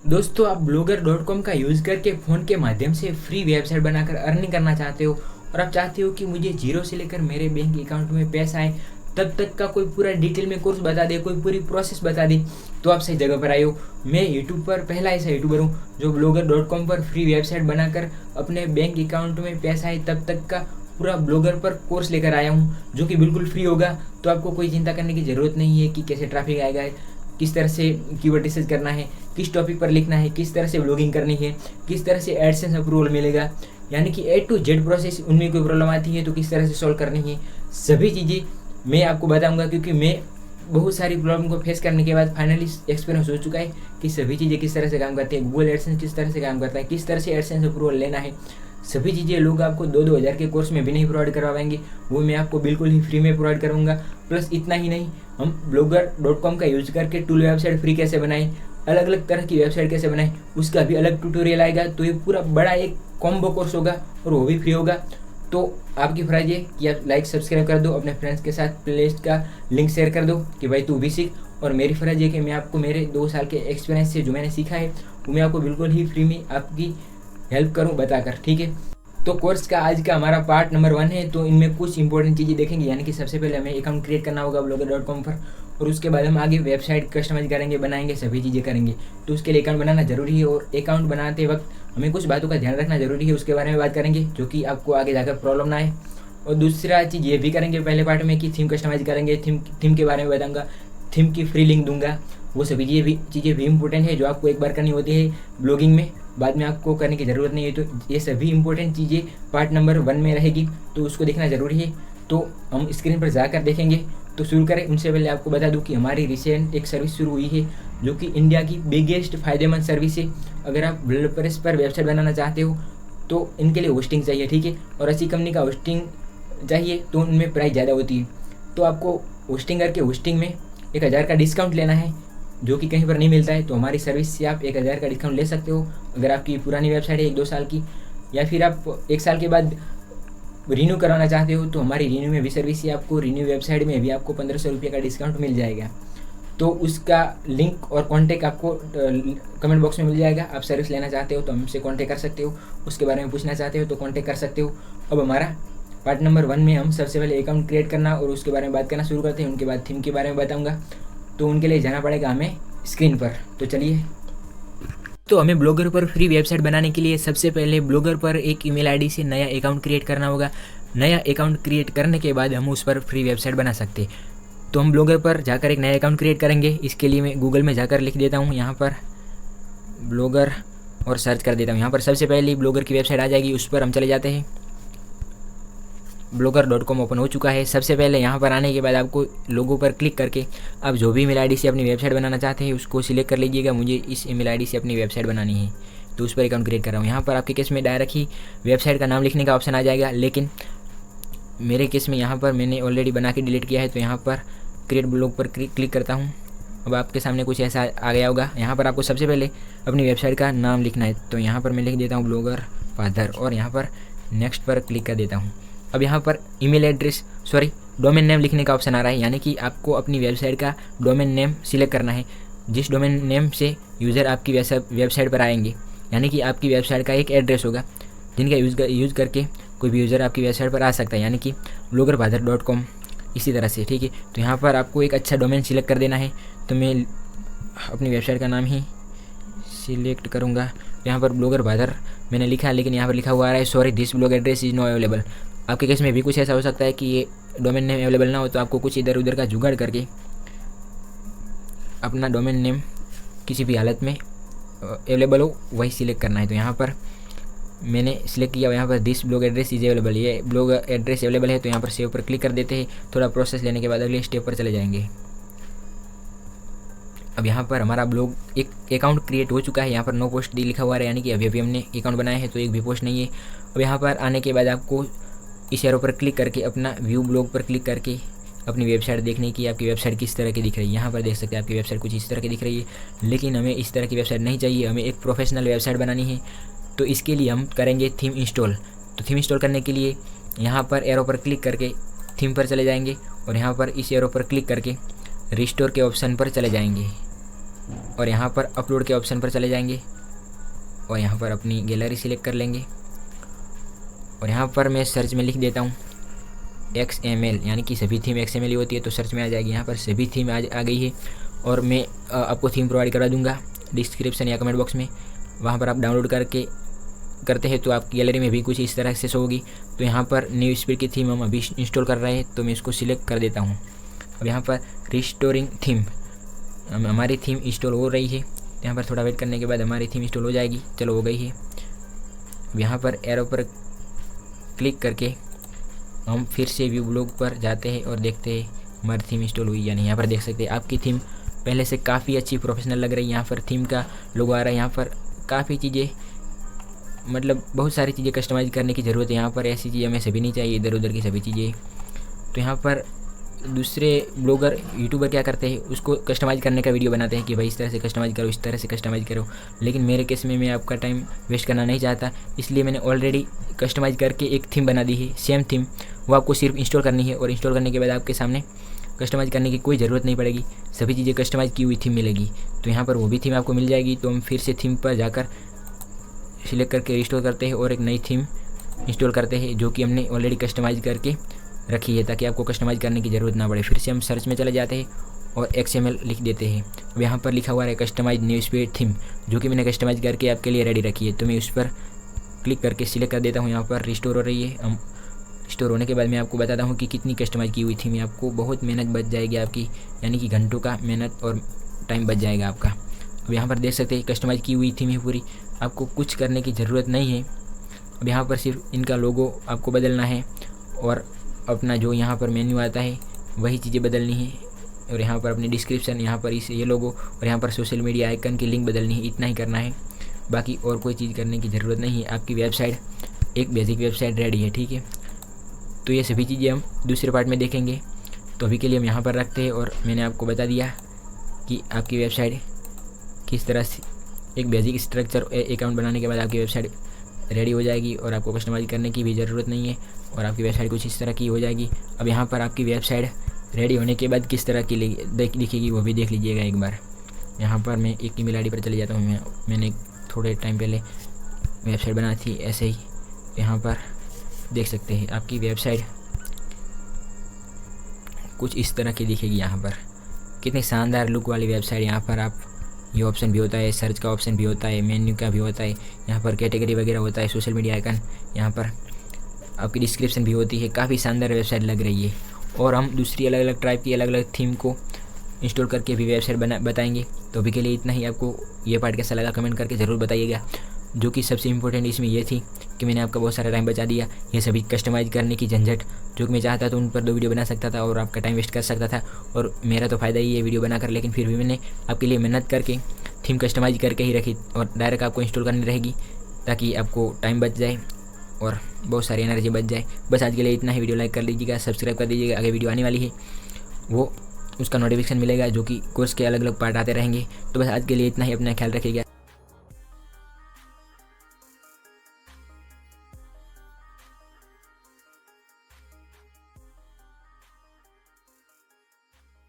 दोस्तों, आप blogger.com का यूज़ करके फ़ोन के माध्यम से फ्री वेबसाइट बनाकर अर्निंग करना चाहते हो और आप चाहते हो कि मुझे जीरो से लेकर मेरे बैंक अकाउंट में पैसा आए तब तक का कोई पूरा डिटेल में कोर्स बता दे, कोई पूरी प्रोसेस बता दे, तो आप सही जगह पर आए हो। मैं यूट्यूब पर पहला ऐसा यूट्यूबर हूँ जो blogger.com पर फ्री वेबसाइट बनाकर अपने बैंक अकाउंट में पैसा आए तब तक का पूरा ब्लॉगर पर कोर्स लेकर आया हूँ, जो कि बिल्कुल फ्री होगा। तो आपको कोई चिंता करने की ज़रूरत नहीं है कि कैसे ट्रैफिक आएगा, किस तरह से कीवर्ड रिसर्च करना है, किस टॉपिक पर लिखना है, किस तरह से ब्लॉगिंग करनी है, किस तरह से एडसेंस अप्रूवल मिलेगा, यानी कि ए टू जेड प्रोसेस। उनमें कोई प्रॉब्लम आती है तो किस तरह से सॉल्व करनी है, सभी चीज़ें मैं आपको बताऊंगा, क्योंकि मैं बहुत सारी प्रॉब्लम को फेस करने के बाद फाइनली एक्सपीरियंस हो चुका है कि सभी चीज़ें किस तरह से काम करती है, गूगल एडसेंस किस तरह से काम करता है, किस तरह से एडसेंस अप्रूवल लेना है। सभी चीज़ें लोग आपको 2-2 हज़ार के कोर्स में भी नहीं प्रोवाइड करवा पाएंगे, वो मैं आपको बिल्कुल ही फ्री में प्रोवाइड करूँगा। प्लस इतना ही नहीं, हम blogger.com का यूज़ करके टूल वेबसाइट फ्री कैसे बनाएं, अलग अलग तरह की वेबसाइट कैसे बनाएं, उसका भी अलग ट्यूटोरियल आएगा। तो ये पूरा बड़ा एक कॉम्बो कोर्स होगा और वो भी फ्री होगा। तो आपकी फर्ज है कि आप लाइक सब्सक्राइब कर दो, अपने फ्रेंड्स के साथ प्लेलिस्ट का लिंक शेयर कर दो कि भाई तू भी सीख। और मेरी फर्ज है कि मैं आपको मेरे 2 साल के एक्सपीरियंस से जो मैंने सीखा है वो मैं आपको बिल्कुल ही फ्री में आपकी हेल्प करूं बताकर, ठीक है। तो कोर्स का आज का हमारा पार्ट नंबर 1 है। तो इनमें कुछ इंपॉर्टेंट चीज़ें देखेंगे, यानी कि सबसे पहले हमें अकाउंट क्रिएट करना होगा blogger.com पर, और उसके बाद हम आगे वेबसाइट कस्टमाइज करेंगे, बनाएंगे, सभी चीज़ें करेंगे। तो उसके लिए अकाउंट बनाना जरूरी है, और अकाउंट बनाते वक्त हमें कुछ बातों का ध्यान रखना जरूरी है, उसके बारे में बात करेंगे, जो कि आपको आगे जाकर प्रॉब्लम ना आए। और दूसरा चीज़ ये भी करेंगे पहले पार्ट में कि थीम कस्टमाइज करेंगे, थीम के बारे में बताऊँगा, थीम की फ्री लिंक दूंगा। वो सभी चीज़ें भी इंपॉर्टेंट है जो आपको एक बार करनी होती है ब्लॉगिंग में, बाद में आपको करने की ज़रूरत नहीं है। तो ये सभी इंपॉर्टेंट चीज़ें पार्ट नंबर 1 में रहेगी, तो उसको देखना ज़रूरी है। तो हम स्क्रीन पर जाकर देखेंगे। तो शुरू करें, उनसे पहले आपको बता दूं कि हमारी रिसेंट एक सर्विस शुरू हुई है जो कि इंडिया की बिगेस्ट फ़ायदेमंद सर्विस है। अगर आप वर्डप्रेस पर वेबसाइट बनाना चाहते हो तो इनके लिए होस्टिंग चाहिए, ठीक है। और अच्छी कंपनी का होस्टिंग चाहिए तो उनमें प्राइस ज़्यादा होती है। तो आपको होस्टिंग करके होस्टिंग में 1000 का डिस्काउंट लेना है, जो कि कहीं पर नहीं मिलता है। तो हमारी सर्विस से आप 1000 का डिस्काउंट ले सकते हो अगर आपकी पुरानी वेबसाइट है 1-2 साल की, या फिर आप 1 साल के बाद रिन्यू कराना चाहते हो तो हमारी रिन्यू में भी सर्विस है। आपको रिन्यू वेबसाइट में भी आपको 1500 रुपये का डिस्काउंट मिल जाएगा। तो उसका लिंक और कॉन्टैक्ट आपको कमेंट बॉक्स में मिल जाएगा। आप सर्विस लेना चाहते हो तो हमसे कॉन्टैक्ट कर सकते हो, उसके बारे में पूछना चाहते हो तो कॉन्टैक्ट कर सकते हो। अब हमारा पार्ट नंबर 1 में हम सबसे पहले अकाउंट क्रिएट करना और उसके बारे में बात करना शुरू करते हैं। उनके बाद थीम के बारे में बताऊँगा, तो उनके लिए जाना पड़ेगा हमें स्क्रीन पर। तो चलिए, तो हमें ब्लॉगर पर फ्री वेबसाइट बनाने के लिए सबसे पहले ब्लॉगर पर एक ईमेल आईडी से नया अकाउंट क्रिएट करना होगा। नया अकाउंट क्रिएट करने के बाद हम उस पर फ्री वेबसाइट बना सकते हैं। तो हम ब्लॉगर पर जाकर एक नया अकाउंट क्रिएट करेंगे। इसके लिए मैं गूगल में जाकर लिख देता हूँ यहाँ पर ब्लॉगर और सर्च कर देता हूँ। यहाँ पर सबसे पहले ब्लॉगर की वेबसाइट आ जाएगी, उस पर हम चले जाते हैं। blogger.com ओपन हो चुका है। सबसे पहले यहाँ पर आने के बाद आपको लोगो पर क्लिक करके आप जो भी ईमेल आईडी से अपनी वेबसाइट बनाना चाहते हैं उसको सिलेक्ट कर लीजिएगा। मुझे इस ईमेल आईडी से अपनी वेबसाइट बनानी है, तो उस पर अकाउंट क्रिएट कर रहा हूँ। यहाँ पर आपके केस में डायरेक्ट ही वेबसाइट का नाम लिखने का ऑप्शन आ जाएगा, लेकिन मेरे केस में यहाँ पर मैंने ऑलरेडी बना के डिलीट किया है। तो यहाँ पर क्रिएट ब्लॉग पर क्लिक करता हूँ। अब आपके सामने कुछ ऐसा आ गया होगा। यहाँ पर आपको सबसे पहले अपनी वेबसाइट का नाम लिखना है। तो यहाँ पर मैं लिख देता हूँ ब्लॉगर फादर, और यहाँ पर नेक्स्ट पर क्लिक कर देता हूँ। अब यहाँ पर ईमेल एड्रेस डोमेन नेम लिखने का ऑप्शन आ रहा है, यानी कि आपको अपनी वेबसाइट का डोमेन नेम सिलेक्ट करना है, जिस डोमेन नेम से यूज़र आपकी वेबसाइट पर आएंगे। यानी कि आपकी वेबसाइट का एक एड्रेस होगा जिनका यूज़ करके कोई भी यूज़र आपकी वेबसाइट पर आ सकता है, यानी कि bloggerfather.com इसी तरह से, ठीक है। तो यहाँ पर आपको एक अच्छा डोमेन सिलेक्ट कर देना है। तो मैं अपनी वेबसाइट का नाम ही सिलेक्ट करूँगा। यहाँ पर ब्लॉगर फादर मैंने लिखा, लेकिन यहाँ पर लिखा हुआ आ रहा है sorry this blog address is no available. आपके केस में भी कुछ ऐसा हो सकता है कि ये डोमेन नेम अवेलेबल ना हो, तो आपको कुछ इधर उधर का जुगाड़ करके अपना डोमेन नेम किसी भी हालत में अवेलेबल हो वही सिलेक्ट करना है। तो यहाँ पर मैंने सिलेक्ट किया, यहाँ पर this blog address is available, ये ब्लॉग एड्रेस अवेलेबल है। तो यहाँ पर सेव पर क्लिक कर देते हैं। थोड़ा प्रोसेस लेने के बाद अगले स्टेप पर चले जाएंगे। अब यहाँ पर हमारा ब्लॉग एक अकाउंट क्रिएट हो चुका है। यहाँ पर नो पोस्ट डी लिखा हुआ है, यानी कि अभी हमने अकाउंट बनाया है तो एक भी पोस्ट नहीं है। अब यहाँ पर आने के बाद आपको इस एरो पर क्लिक करके अपना व्यू ब्लॉग पर क्लिक करके अपनी वेबसाइट देखने की आपकी वेबसाइट किस तरह की दिख रही है। यहाँ पर देख सकते हैं आपकी वेबसाइट कुछ इस तरह की दिख रही है, लेकिन हमें इस तरह की वेबसाइट नहीं चाहिए, हमें एक प्रोफेशनल वेबसाइट बनानी है। तो इसके लिए हम करेंगे थीम इंस्टॉल। तो थीम इंस्टॉल करने के लिए यहाँ पर एरो पर क्लिक करके थीम पर चले जाएंगे, और यहाँ पर इस एरो पर क्लिक करके रिस्टोर के ऑप्शन पर चले जाएंगे। और यहाँ पर अपलोड के ऑप्शन पर चले जाएंगे और यहाँ पर अपनी गैलरी सिलेक्ट कर लेंगे और यहाँ पर मैं सर्च में लिख देता हूँ XML, यानी कि सभी थीम XML ही होती है तो सर्च में आ जाएगी। यहाँ पर सभी थीम आ गई है और मैं आपको थीम प्रोवाइड करा दूँगा डिस्क्रिप्शन या कमेंट बॉक्स में। वहाँ पर आप डाउनलोड करते हैं तो आपकी गैलरी में भी कुछ इस तरह से शो होगी। तो यहाँ पर न्यू स्पीड की थीम हम अभी इंस्टॉल कर रहे हैं तो मैं इसको सिलेक्ट कर देता हूँ। अब यहाँ पर रिस्टोरिंग थीम, हमारी थीम इंस्टॉल हो रही है। यहाँ पर थोड़ा वेट करने के बाद हमारी थीम इंस्टॉल हो जाएगी। चलो हो गई है। अब यहाँ पर एरो पर क्लिक करके हम फिर से व्यू ब्लॉग पर जाते हैं और देखते हैं हमारी थीम इंस्टॉल हुई या नहीं। यहाँ पर देख सकते हैं आपकी थीम पहले से काफ़ी अच्छी प्रोफेशनल लग रही है। यहाँ पर थीम का लोगो आ रहा है। यहाँ पर काफ़ी चीज़ें, मतलब बहुत सारी चीज़ें कस्टमाइज़ करने की ज़रूरत है। यहाँ पर ऐसी चीज़ें हमें सभी नहीं चाहिए, इधर उधर की सभी चीज़ें। तो यहाँ पर दूसरे ब्लॉगर यूट्यूबर क्या करते हैं, उसको कस्टमाइज़ करने का वीडियो बनाते हैं कि भाई इस तरह से कस्टमाइज़ करो, इस तरह से कस्टमाइज़ करो। लेकिन मेरे केस में मैं आपका टाइम वेस्ट करना नहीं चाहता, इसलिए मैंने ऑलरेडी कस्टमाइज़ करके एक थीम बना दी है, सेम थीम। वो आपको सिर्फ इंस्टॉल करनी है और इंस्टॉल करने के बाद आपके सामने कस्टमाइज़ करने की कोई ज़रूरत नहीं पड़ेगी, सभी चीज़ें कस्टमाइज़ की हुई थीम मिलेगी। तो यहाँ पर वो भी थीम आपको मिल जाएगी। तो हम फिर से थीम पर जाकर सिलेक्ट करके रिस्टोर करते हैं और एक नई थीम इंस्टॉल करते हैं जो कि हमने ऑलरेडी कस्टमाइज़ करके रखी है, ताकि आपको कस्टमाइज़ करने की ज़रूरत ना पड़े। फिर से हम सर्च में चले जाते हैं और XML लिख देते हैं। अब यहाँ पर लिखा हुआ है कस्टमाइज न्यू स्पीड थीम, जो कि मैंने कस्टमाइज़ करके आपके लिए रेडी रखी है। तो मैं उस पर क्लिक करके सिलेक्ट कर देता हूँ। यहाँ पर रिस्टोर हो रही है। हम रिस्टोर होने के बाद मैं आपको बताता हूँ कि कितनी कस्टमाइज़ की हुई थी। मैं आपको बहुत मेहनत बच जाएगी आपकी, यानी कि घंटों का मेहनत और टाइम बच जाएगा आपका। अब यहाँ पर देख सकते हैं कस्टमाइज़ की हुई थीम है पूरी, आपको कुछ करने की ज़रूरत नहीं है। अब यहाँ पर सिर्फ इनका लोगो आपको बदलना है और अपना जो यहाँ पर मेन्यू आता है वही चीज़ें बदलनी है। और यहाँ पर अपनी डिस्क्रिप्शन, यहाँ पर इस ये लोगो और यहाँ पर सोशल मीडिया आइकन की लिंक बदलनी है, इतना ही करना है। बाकी और कोई चीज़ करने की ज़रूरत नहीं है। आपकी वेबसाइट, एक बेसिक वेबसाइट रेडी है, ठीक है। तो ये सभी चीज़ें हम दूसरे पार्ट में देखेंगे। तो अभी के लिए हम यहाँ पर रखते हैं और मैंने आपको बता दिया कि आपकी वेबसाइट किस तरह से एक बेसिक स्ट्रक्चर अकाउंट बनाने के बाद आपकी वेबसाइट रेडी हो जाएगी और आपको कस्टमाइज़ करने की भी ज़रूरत नहीं है और आपकी वेबसाइट कुछ इस तरह की हो जाएगी। अब यहाँ पर आपकी वेबसाइट रेडी होने के बाद किस तरह की दिखेगी वो भी देख लीजिएगा एक बार। यहाँ पर मैं एक ईमेल आईडी पर चले जाता हूँ। मैंने थोड़े टाइम पहले वेबसाइट बनाई थी ऐसे ही। यहाँ पर देख सकते हैं आपकी वेबसाइट कुछ इस तरह की दिखेगी। यहाँ पर कितनी शानदार लुक वाली वेबसाइट। यहाँ पर आप ये ऑप्शन भी होता है, सर्च का ऑप्शन भी होता है, मेन्यू का भी होता है, यहाँ पर कैटेगरी वगैरह होता है, सोशल मीडिया आइकन, यहाँ पर आपकी डिस्क्रिप्शन भी होती है। काफ़ी शानदार वेबसाइट लग रही है। और हम दूसरी अलग अलग टाइप की अलग अलग थीम को इंस्टॉल करके भी वेबसाइट बताएंगे। तो अभी के लिए इतना ही। आपको ये पार्ट कैसा लगा कमेंट करके ज़रूर बताइएगा। जो कि सबसे इम्पोर्टेंट इसमें ये थी कि मैंने आपका बहुत सारा टाइम बचा दिया। ये सभी कस्टमाइज़ करने की झंझट जो कि मैं चाहता तो उन पर 2 वीडियो बना सकता था और आपका टाइम वेस्ट कर सकता था और मेरा तो फ़ायदा ही है वीडियो बनाकर। लेकिन फिर भी मैंने आपके लिए मेहनत करके थीम कस्टमाइज़ करके ही रखी और डायरेक्ट आपको इंस्टॉल करनी रहेगी ताकि आपको टाइम बच जाए और बहुत सारी एनर्जी बच जाए। बस आज के लिए इतना ही। वीडियो लाइक कर लीजिएगा, सब्सक्राइब कर दीजिएगा। आगे वीडियो आने वाली है वो उसका नोटिफिकेशन मिलेगा, जो कि कोर्स के अलग अलग पार्ट आते रहेंगे। तो बस आज के लिए इतना ही। अपना ख्याल रखिएगा।